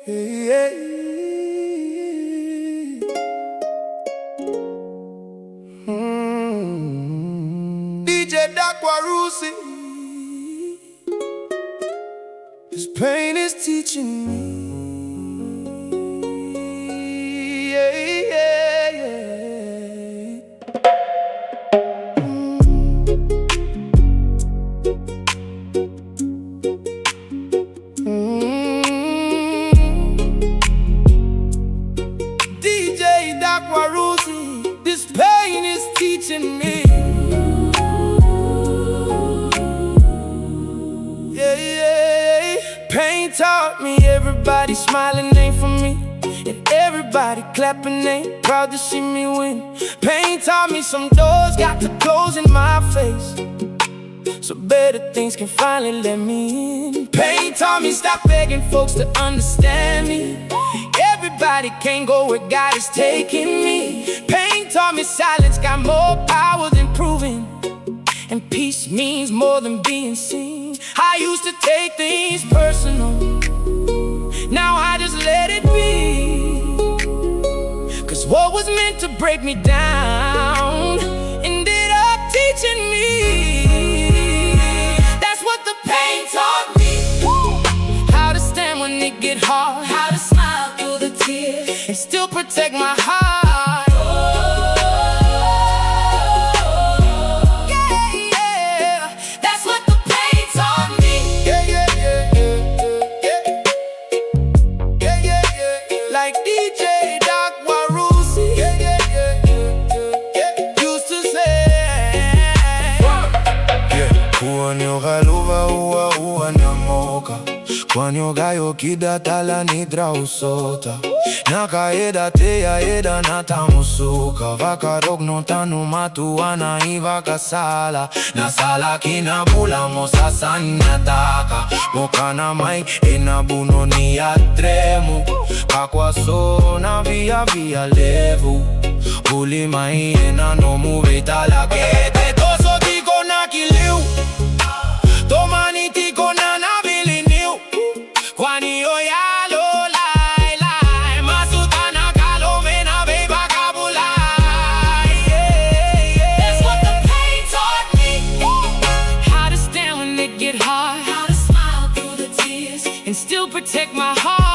Yeah. DJ Warusi, this pain is teaching me. Yeah, yeah, yeah. DJ Warusi, this pain is teaching me. Pain taught me everybody smiling ain't for me, and everybody clapping ain't proud to see me win. Pain taught me some doors got to close in my face, so better things can finally let me in. Pain taught me stop begging folks to understand me. Everybody can't go where God is taking me. Pain taught me silence got more power than proving, and peace means more than being seen. I used to take things personal, now I just let it be. Cause what was meant to break me down ended up teaching me. That's what the pain taught me. How to stand when it get hard, how to smile through the tears and still protect my heart. Like DJ Warusi used to say, Kuanyo galuva ua nyamoka, Kuanyo gayo kida tala nidra usota, Nakaeda teya eda natamusuka, Vakarog no tanu matuana iva kasala, Nasala kinabula mosasa nyataka, Mokana mai enabuno ni atremu, Kakwa so na via levu, Uli mai ena no muve talakete, Toso tiko na kiliu, Tomani tiko na navili niu, Kwani oyalo lai, Masutana kalome na beba kabulai. That's what the pain taught me. How to stand when it get hard, how to smile through the tears and still protect my heart.